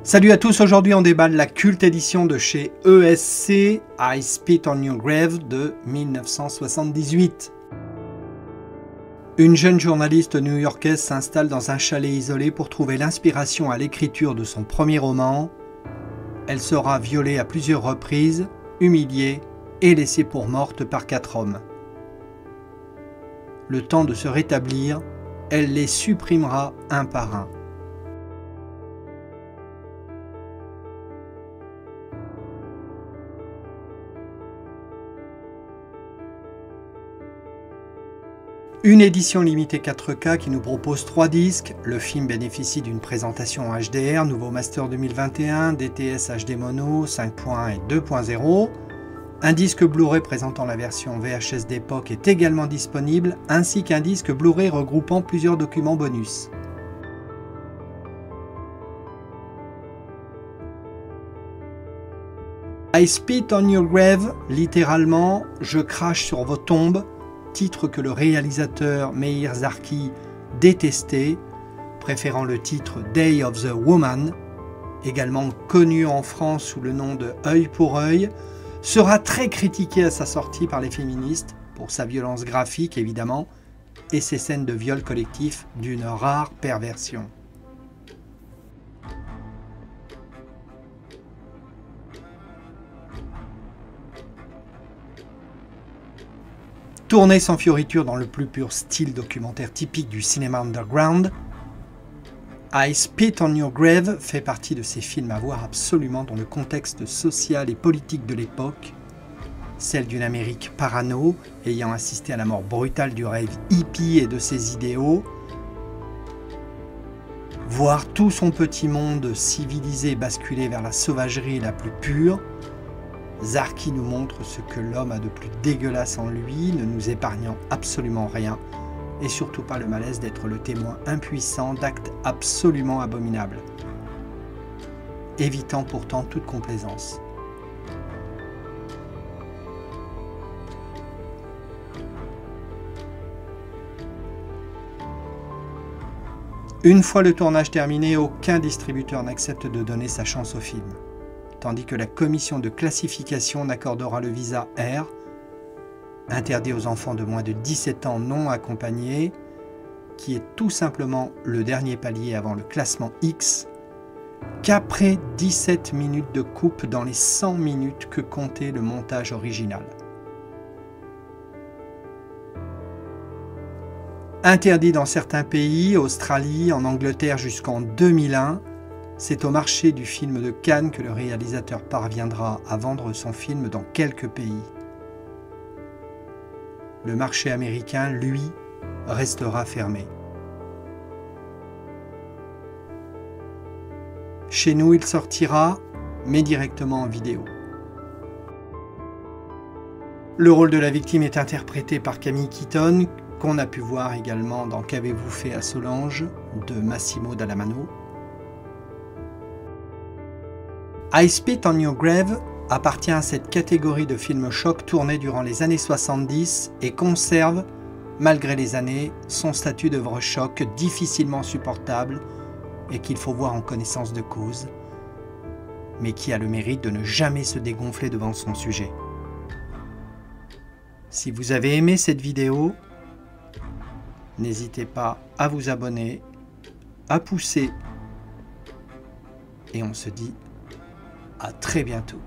Salut à tous, aujourd'hui on déballe la culte édition de chez ESC, I Spit on Your Grave de 1978. Une jeune journaliste new-yorkaise s'installe dans un chalet isolé pour trouver l'inspiration à l'écriture de son premier roman. Elle sera violée à plusieurs reprises, humiliée et laissée pour morte par 4 hommes. Le temps de se rétablir, elle les supprimera un par un. Une édition limitée 4K qui nous propose 3 disques. Le film bénéficie d'une présentation en HDR, nouveau master 2021, DTS HD Mono 5.1 et 2.0. Un disque Blu-ray présentant la version VHS d'époque est également disponible, ainsi qu'un disque Blu-ray regroupant plusieurs documents bonus. I Spit on Your Grave, littéralement « Je crache sur vos tombes », titre que le réalisateur Meir Zarchi détestait, préférant le titre Day of the Woman, également connu en France sous le nom de Œil pour œil, sera très critiqué à sa sortie par les féministes pour sa violence graphique évidemment et ses scènes de viol collectif d'une rare perversion. Tourné sans fioriture dans le plus pur style documentaire typique du cinéma underground, I Spit on Your Grave fait partie de ces films à voir absolument dans le contexte social et politique de l'époque, celle d'une Amérique parano, ayant assisté à la mort brutale du rêve hippie et de ses idéaux, voir tout son petit monde civilisé basculer vers la sauvagerie la plus pure. Zarchi nous montre ce que l'homme a de plus dégueulasse en lui, ne nous épargnant absolument rien, et surtout pas le malaise d'être le témoin impuissant d'actes absolument abominables, évitant pourtant toute complaisance. Une fois le tournage terminé, aucun distributeur n'accepte de donner sa chance au film, tandis que la commission de classification n'accordera le visa R, interdit aux enfants de moins de 17 ans non accompagnés, qui est tout simplement le dernier palier avant le classement X, qu'après 17 minutes de coupe dans les 100 minutes que comptait le montage original. Interdit dans certains pays, Australie, en Angleterre jusqu'en 2001, c'est au marché du film de Cannes que le réalisateur parviendra à vendre son film dans quelques pays. Le marché américain, lui, restera fermé. Chez nous, il sortira, mais directement en vidéo. Le rôle de la victime est interprété par Camille Keaton, qu'on a pu voir également dans Qu'avez-vous fait à Solange de Massimo Dallamano. I Spit on Your Grave appartient à cette catégorie de films choc tournés durant les années 70 et conserve, malgré les années, son statut d'œuvre choc difficilement supportable et qu'il faut voir en connaissance de cause, mais qui a le mérite de ne jamais se dégonfler devant son sujet. Si vous avez aimé cette vidéo, n'hésitez pas à vous abonner, à pousser, et on se dit à très bientôt.